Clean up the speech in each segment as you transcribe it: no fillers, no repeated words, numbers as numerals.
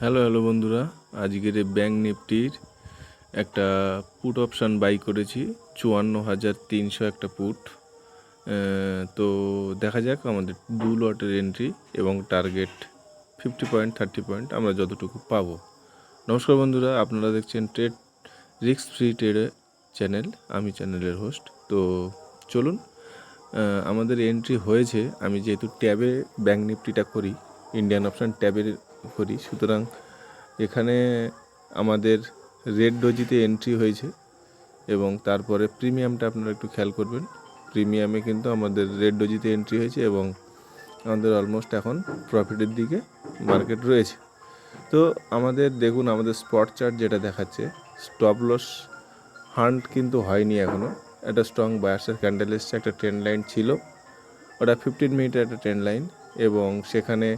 Hello বন্ধুরা, আজকের এই ব্যাঙ্ক নিফটির একটা পুট অপশান বাই করেছি 54,300 একটা পুট। তো দেখা যাক আমাদের 2 লটের এন্ট্রি এবং টার্গেট 50 পয়েন্ট 30 পয়েন্ট আমরা যতটুকু পাবো। নমস্কার বন্ধুরা, আপনারা দেখছেন ট্রেড রিস্ক ফ্রি ট্রেডের চ্যানেল, আমি চ্যানেলের হোস্ট। তো চলুন, আমাদের এন্ট্রি হয়েছে। আমি যেহেতু ট্যাবে ব্যাঙ্ক নিফটিটা করি, ইন্ডিয়ান অপশান ট্যাবের করি, সুতরাং এখানে আমাদের রেড ডোজিতে এন্ট্রি হয়েছে এবং তারপরে প্রিমিয়ামটা আপনারা একটু খেয়াল করবেন। প্রিমিয়ামে কিন্তু আমাদের রেড ডোজিতে এন্ট্রি হয়েছে এবং আমাদের অলমোস্ট এখন প্রফিটের দিকে মার্কেট রয়েছে। তো আমাদের দেখুন, আমাদের স্পট চার্ট যেটা দেখাচ্ছে, স্টপ লস হান্ট কিন্তু হয়নি এখনও। একটা স্ট্রং বায়ার্সের ক্যান্ডেল এসছে, একটা ট্রেন্ড লাইন ছিল, ওটা 15 মিনিটের একটা ট্রেন্ড লাইন, এবং সেখানে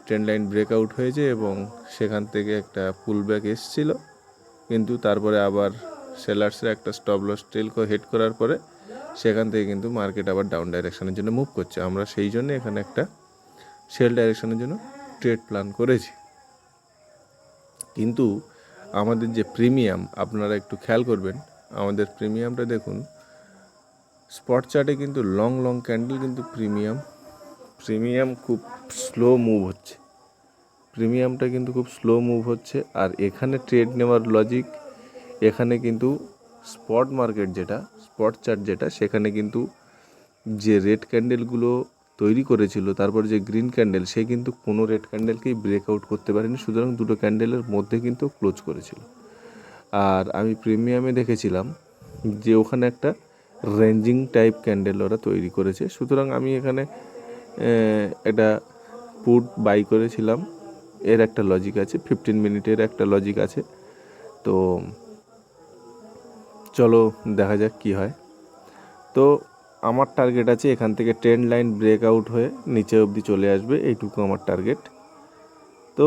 ট্রেন্ড লাইন ব্রেকআউট হয়েছে এবং সেখান থেকে একটা পুলব্যাক এসেছিলো, কিন্তু তারপরে আবার সেলার্সের একটা স্টপ লস ট্রেল হেড করার পরে সেখান থেকে কিন্তু মার্কেট আবার ডাউন ডাইরেকশনের জন্য মুভ করছে। আমরা সেই জন্য এখানে একটা সেল ডাইরেকশনের জন্য ট্রেড প্ল্যান করেছি। কিন্তু আমাদের যে প্রিমিয়াম, আপনারা একটু খেয়াল করবেন, আমাদের প্রিমিয়ামটা দেখুন, স্পট চার্টে কিন্তু লং ক্যান্ডেল, কিন্তু প্রিমিয়াম খুব স্লো মুভ হচ্ছে। প্রিমিয়ামটা কিন্তু খুব স্লো মুভ হচ্ছে। আর এখানে ট্রেড নেওয়ার লজিক, এখানে কিন্তু স্পট মার্কেট যেটা, স্পট চার্ট যেটা, সেখানে কিন্তু যে রেড ক্যান্ডেলগুলো তৈরি করেছিল, তারপর যে গ্রিন ক্যান্ডেল, সে কিন্তু কোনো রেড ক্যান্ডেলকেই ব্রেকআউট করতে পারেনি, সুতরাং দুটো ক্যান্ডেলের মধ্যে কিন্তু ক্লোজ করেছিল। আর আমি প্রিমিয়ামে দেখেছিলাম যে ওখানে একটা রেঞ্জিং টাইপ ক্যান্ডেল ওরা তৈরি করেছে, সুতরাং আমি এখানে একটা পুট বাই করেছিলাম। এর একটা লজিক আছে, 15 মিনিটের একটা লজিক আছে। তো চলো দেখা যাক কি হয়। তো আমার টার্গেট আছে এখান থেকে ট্রেন্ড লাইন ব্রেকআউট হয়ে নিচে অবধি চলে আসবে, এইটুকু আমার টার্গেট। তো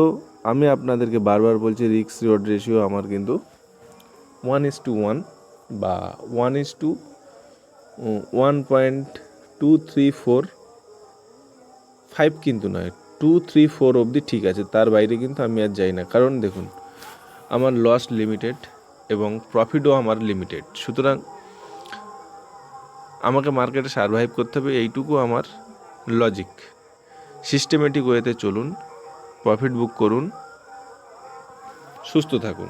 আমি আপনাদেরকে বারবার বলছি, রিস্ক রিওয়ার্ড রেশিও আমার কিন্তু 1:1 বা 1:1.2345 কিন্তু নয়, 234 অবধি ঠিক আছে, তার বাইরে কিন্তু আমি আর যাই না। কারণ দেখুন, আমার লস লিমিটেড এবং প্রফিটও আমার লিমিটেড, সুতরাং আমাকে মার্কেটে সারভাইভ করতে হবে, এইটুকু আমার লজিক। সিস্টেমেটিক ওয়েতে চলুন, প্রফিট বুক করুন, সুস্থ থাকুন।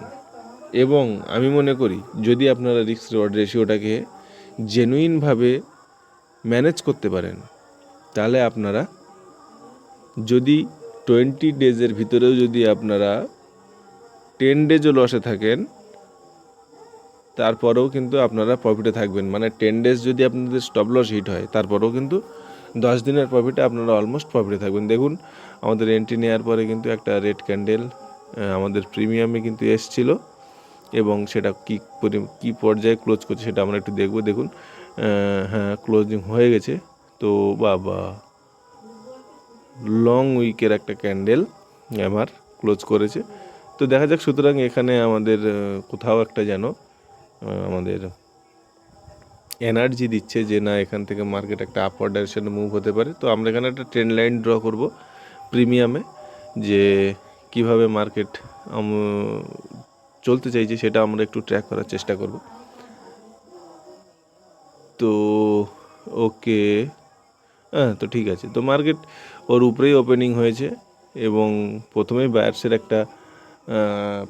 এবং আমি মনে করি, যদি আপনারা রিস্ক রিওয়ার্ড রেশিওটাকে জেনুইনভাবে ম্যানেজ করতে পারেন, তাহলে আপনারা যদি 20 ডেজের ভিতরেও যদি আপনারা 10 ডেজও লসে থাকেন, তারপরেও কিন্তু আপনারা প্রফিটে থাকবেন। মানে 10 ডেজ যদি আপনাদের স্টপ লস হিট হয়, তারপরেও কিন্তু 10 দিনের প্রফিটে আপনারা অলমোস্ট প্রফিটে থাকবেন। দেখুন, আমাদের এন্ট্রি নেওয়ার পরে কিন্তু একটা রেড ক্যান্ডেল আমাদের প্রিমিয়ামে কিন্তু এসছিল, এবং সেটা কী পর্যায়ে ক্লোজ করছে সেটা আমরা একটু দেখব। দেখুন, হ্যাঁ, ক্লোজিং হয়ে গেছে। তো বাবা, লং উইকের একটা ক্যান্ডেল আমার ক্লোজ করেছে। তো দেখা যাক। সুতরাং এখানে আমাদের কোথাও একটা যেন আমাদের এনার্জি দিচ্ছে যে না, এখান থেকে মার্কেট একটা আপওয়ার্ড ডাইরেকশনে মুভ হতে পারে। তো আমরা এখানে একটা ট্রেন্ড লাইন ড্র করব প্রিমিয়ামে, যে কিভাবে মার্কেট চলতে চাইছে সেটা আমরা একটু ট্র্যাক করার চেষ্টা করব। তো ওকে, হ্যাঁ, তো ঠিক আছে। তো মার্কেট ওর উপরেই ওপেনিং হয়েছে এবং প্রথমেই বায়ার্সের একটা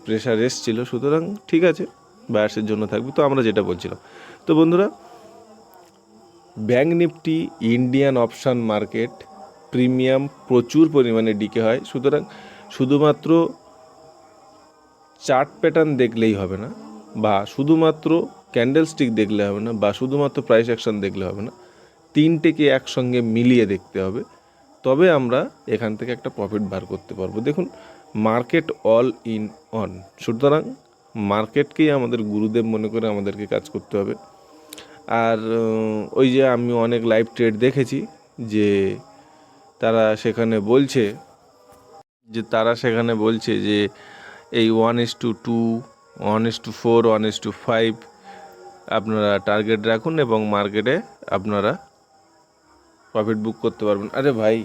প্রেশার এসছিল, সুতরাং ঠিক আছে, বায়ার্সের জন্য থাকবে। তো আমরা যেটা বলছিলাম, তো বন্ধুরা, bank Nifty Indian option market premium প্রচুর পরিমাণে ডিকে হয়, সুতরাং শুধুমাত্র চার্ট প্যাটার্ন দেখলেই হবে না, বা শুধুমাত্র ক্যান্ডেল স্টিক দেখলে হবে না, বা শুধুমাত্র প্রাইস অ্যাকশন দেখলে হবে না, তিনটেকে একসঙ্গে মিলিয়ে দেখতে হবে, তবে আমরা এখান থেকে একটা প্রফিট বার করতে পারবো। দেখুন, মার্কেট অল ইন অন, সুতরাং মার্কেটকেই আমাদের গুরুদেব মনে করে আমাদেরকে কাজ করতে হবে। আর ওই যে আমি অনেক লাইভ ট্রেড দেখেছি যে তারা সেখানে বলছে যে এই 1:2, 1:4, 1:5 আপনারা টার্গেট রাখুন এবং মার্কেটে আপনারা প্রফিট বুক করতে পারবেন। আরে ভাই,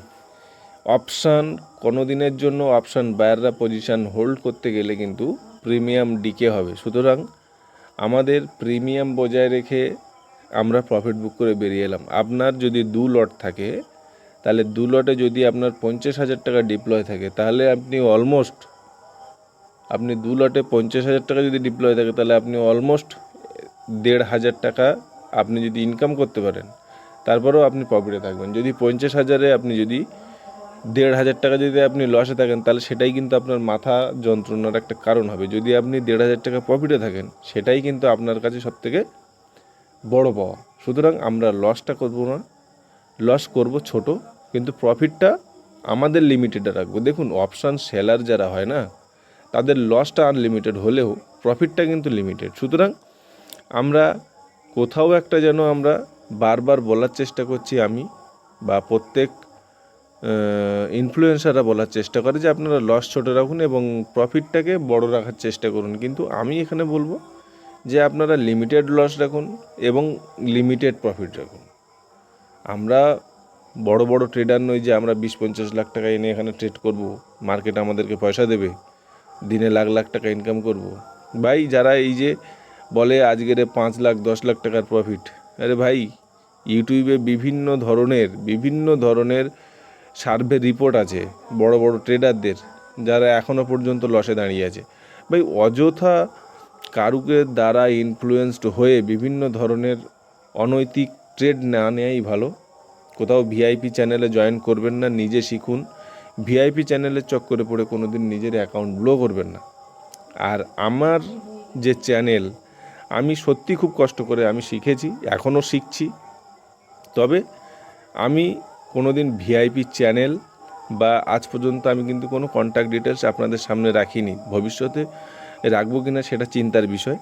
অপশান কোনো দিনের জন্য অপশান বায়াররা পজিশান হোল্ড করতে গেলে কিন্তু প্রিমিয়াম ডিকে হবে। সুতরাং আমাদের প্রিমিয়াম বজায় রেখে আমরা প্রফিট বুক করে বেরিয়ে এলাম। আপনার যদি 2 লট থাকে, তাহলে 2 লটে যদি আপনার 50,000 টাকা ডিপ্লয় থাকে, তাহলে আপনি 2 লটে 50,000 টাকা যদি ডিপ্লয় থাকে, তাহলে আপনি অলমোস্ট 1,500 টাকা আপনি যদি ইনকাম করতে পারেন, তারপরেও আপনি প্রফিটে থাকবেন। যদি 50,000-এ আপনি যদি 1,500 টাকা যদি আপনি লসে থাকেন, তাহলে সেটাই কিন্তু আপনার মাথা যন্ত্রণার একটা কারণ হবে। যদি আপনি 1,500 টাকা প্রফিটে থাকেন, সেটাই কিন্তু আপনার কাছে সবথেকে বড় পাওয়া। সুতরাং আমরা লসটা করব না, লস করব ছোট, কিন্তু প্রফিটটা আমাদের লিমিটেডে রাখবো। দেখুন, অপশান সেলার যারা হয় না, তাদের লসটা আনলিমিটেড হলেও প্রফিটটা কিন্তু লিমিটেড। সুতরাং আমরা কোথাও একটা যেন আমরা বারবার বলার চেষ্টা করছি, আমি বা প্রত্যেক ইনফ্লুয়েন্সাররা বলার চেষ্টা করে যে আপনারা লস ছোট রাখুন এবং প্রফিটটাকে বড় রাখার চেষ্টা করুন। কিন্তু আমি এখানে বলবো যে আপনারা লিমিটেড লস রাখুন এবং লিমিটেড প্রফিট রাখুন। আমরা বড় বড় ট্রেডার নই যে আমরা 20-50 লাখ টাকা এনে এখানে ট্রেড করব, মার্কেট আমাদেরকে পয়সা দেবে, দিনে লাখ লাখ টাকা ইনকাম করব। ভাই, যারা এই যে বলে আজকের 5 লাখ 10 লাখ টাকার প্রফিট, আরে ভাই, ইউটিউবে বিভিন্ন ধরনের সার্ভে রিপোর্ট আছে বড় বড় ট্রেডারদের, যারা এখনও পর্যন্ত লসে দাঁড়িয়ে আছে। ভাই, অযথা কারুকে দ্বারা ইনফ্লুয়েন্সড হয়ে বিভিন্ন ধরনের অনৈতিক ট্রেড না নেওয়াই ভালো। কোথাও ভিআইপি চ্যানেলে জয়েন করবেন না, নিজে শিখুন। ভিআইপি চ্যানেলের চক্করে পড়ে কোনো দিন নিজের অ্যাকাউন্ট ব্লো করবেন না। আর আমার যে চ্যানেল, আমি সত্যি খুব কষ্ট করে আমি শিখেছি, এখনও শিখছি। তবে আমি কোনো দিন ভিআইপি চ্যানেল বা আজ পর্যন্ত আমি কিন্তু কোনো কন্ট্যাক্ট ডিটেলস আপনাদের সামনে রাখিনি। ভবিষ্যতে রাখবো কিনা সেটা চিন্তার বিষয়।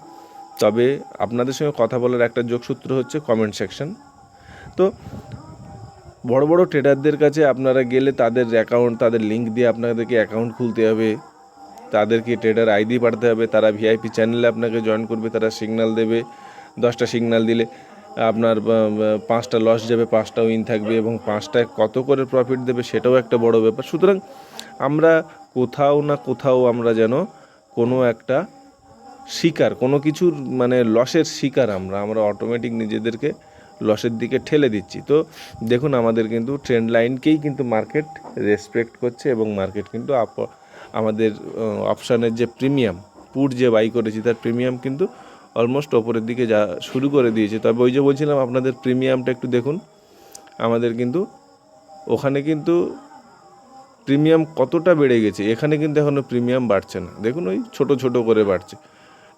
তবে আপনাদের সঙ্গে কথা বলার একটা যোগসূত্র হচ্ছে কমেন্ট সেকশন। তো বড় বড় ট্রেডারদের কাছে আপনারা গেলে তাদের অ্যাকাউন্ট, তাদের লিঙ্ক দিয়ে আপনাদেরকে অ্যাকাউন্ট খুলতে হবে, তাদেরকে ট্রেডার আইডি পাঠাতে হবে, তারা ভিআইপি চ্যানেলে আপনাকে জয়েন করবে, তারা সিগন্যাল দেবে। 10টা সিগন্যাল দিলে আপনার 5টা লস যাবে, 5টা উইন থাকবে, এবং 5টায় কত করে প্রফিট দেবে সেটাও একটা বড় ব্যাপার। সুতরাং আমরা কোথাও না কোথাও আমরা যেন কোনো একটা শিকার, কোনো কিছুর মানে লসের শিকার আমরা অটোমেটিক নিজেদেরকে লসের দিকে ঠেলে দিচ্ছি। তো দেখুন, আমাদের কিন্তু ট্রেন্ড লাইনকেই কিন্তু মার্কেট রেসপেক্ট করছে এবং মার্কেট কিন্তু আমাদের অপশানের যে প্রিমিয়াম পুট যে বাই করেছি, তার প্রিমিয়াম কিন্তু অলমোস্ট ওপরের দিকে যা শুরু করে দিয়েছে। তবে ওই যে বলছিলাম আপনাদের প্রিমিয়ামটা একটু দেখুন, আমাদের কিন্তু ওখানে কিন্তু প্রিমিয়াম কতটা বেড়ে গেছে, এখানে কিন্তু এখনও প্রিমিয়াম বাড়ছে না। দেখুন, ওই ছোট ছোট করে বাড়ছে।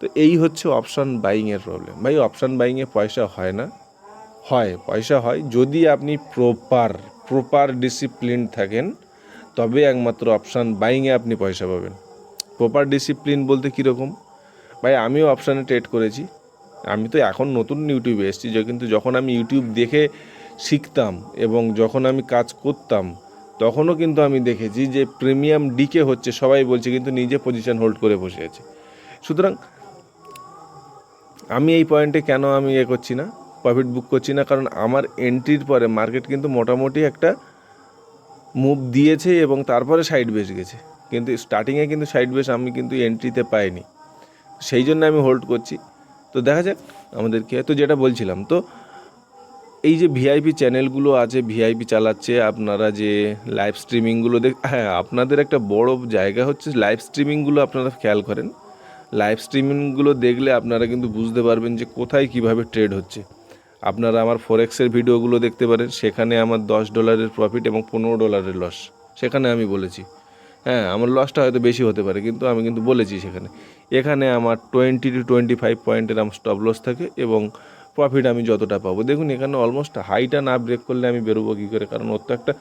তো এই হচ্ছে অপশান বাইংয়ের প্রবলেম। ভাই, অপশান বাইংয়ে পয়সা হয় না, পয়সা হয় যদি আপনি প্রপার ডিসিপ্লিন থাকেন, তবে একমাত্র অপশান বাইংয়ে আপনি পয়সা পাবেন। প্রপার ডিসিপ্লিন বলতে কীরকম? ভাই, আমিও অপশানে ট্রেড করেছি। আমি তো এখন নতুন ইউটিউবে এসেছি, কিন্তু যখন আমি ইউটিউব দেখে শিখতাম এবং যখন আমি কাজ করতাম, তখনও কিন্তু আমি দেখেছি যে প্রিমিয়াম ডিকে হচ্ছে, সবাই বলছে, কিন্তু নিজে পজিশন হোল্ড করে বসে আছে। সুতরাং আমি এই পয়েন্টে কেন আমি করছি না, প্রফিট বুক করছি না, কারণ আমার এন্ট্রির পরে মার্কেট কিন্তু মোটামুটি একটা মুভ দিয়েছে এবং তারপরে সাইড বেস গেছে, কিন্তু স্টার্টিংয়ে কিন্তু সাইড বেস আমি কিন্তু এন্ট্রিতে পাইনি, সেই জন্য আমি হোল্ড করছি। তো দেখা যাক আমাদেরকে। তো যেটা বলছিলাম, তো এই যে ভিআইপি চ্যানেলগুলো আছে, ভিআইপি চালাচ্ছে, আপনারা যে লাইভ স্ট্রিমিংগুলো হ্যাঁ, আপনাদের একটা বড় জায়গা হচ্ছে লাইভ স্ট্রিমিংগুলো আপনারা খেয়াল করেন। লাইভ স্ট্রিমিংগুলো দেখলে আপনারা কিন্তু বুঝতে পারবেন যে কোথায় কিভাবে ট্রেড হচ্ছে। আপনারা আমার ফরেক্সের ভিডিওগুলো দেখতে পারেন, সেখানে আমার $10 প্রফিট এবং $15 লস, সেখানে আমি বলেছি। হ্যাঁ, আমার লসটা হয়তো বেশি হতে পারে, কিন্তু আমি কিন্তু বলেছি এখানে আমার 20 to 25 পয়েন্টের আমার স্টপ লস থাকে এবং প্রফিট আমি যতটা পাবো। দেখুন, এখানে অলমোস্ট হাইটা না ব্রেক করলে আমি বেরোবো কী করে, কারণ ওর তো একটা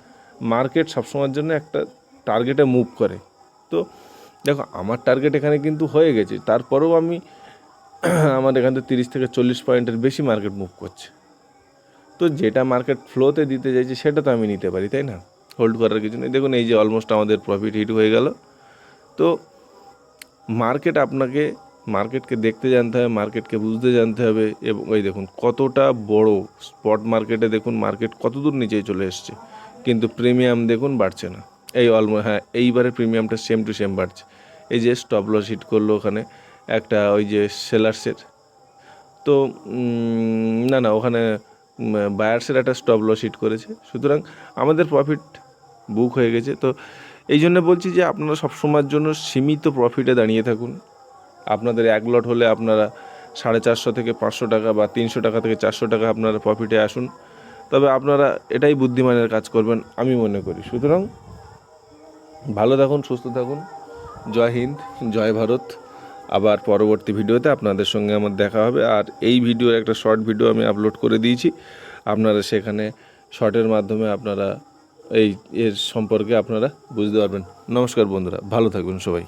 মার্কেট সবসময়ের জন্য একটা টার্গেটে মুভ করে। তো দেখো, আমার টার্গেট এখানে কিন্তু হয়ে গেছে, তারপরেও আমি আমার এখান থেকে 30 থেকে 40 পয়েন্টের বেশি মার্কেট মুভ করছে। তো যেটা মার্কেট ফ্লোতে দিতে চাইছে সেটা তো আমি নিতে পারি, তাই না? হোল্ড করার কিছু নেই। দেখুন, এই যে অলমোস্ট আমাদের প্রফিট হিট হয়ে গেল। তো মার্কেটকে দেখতে জানতে হবে, মার্কেটকে বুঝতে জানতে হবে। এবং ওই দেখুন কতটা বড় স্পট মার্কেটে, দেখুন মার্কেট কত দূর নিচে চলে এসছে, কিন্তু প্রিমিয়াম দেখুন বাড়ছে না। এই হ্যাঁ, এইবারে প্রিমিয়ামটা সেম টু সেম বাড়ছে। এই যে স্টপ লস হিট করলো ওখানে একটা ওই যে সেলার্সের, তো না ওখানে বায়ার্সের একটা স্টপ লস হিট করেছে, সুতরাং আমাদের প্রফিট বুক হয়ে গেছে। তো এই জন্য বলছি যে আপনারা সবসময়ের জন্য সীমিত প্রফিটে দাঁড়িয়ে থাকুন। আপনাদের এক লট হলে আপনারা 450 থেকে 500 টাকা বা 300 টাকা থেকে 400 টাকা আপনারা প্রফিটে আসুন, তবে আপনারা এটাই বুদ্ধিমানের কাজ করবেন আমি মনে করি। সুতরাং ভালো থাকুন, সুস্থ থাকুন। জয় হিন্দ, জয় ভারত। আবার পরবর্তী ভিডিওতে আপনাদের সঙ্গে আমার দেখা হবে। আর এই ভিডিওর একটা শর্ট ভিডিও আমি আপলোড করে দিয়েছি, আপনারা সেখানে শর্টের মাধ্যমে আপনারা এর সম্পর্কে আপনারা বুঝতে পারবেন। নমস্কার বন্ধুরা, ভালো থাকবেন সবাই।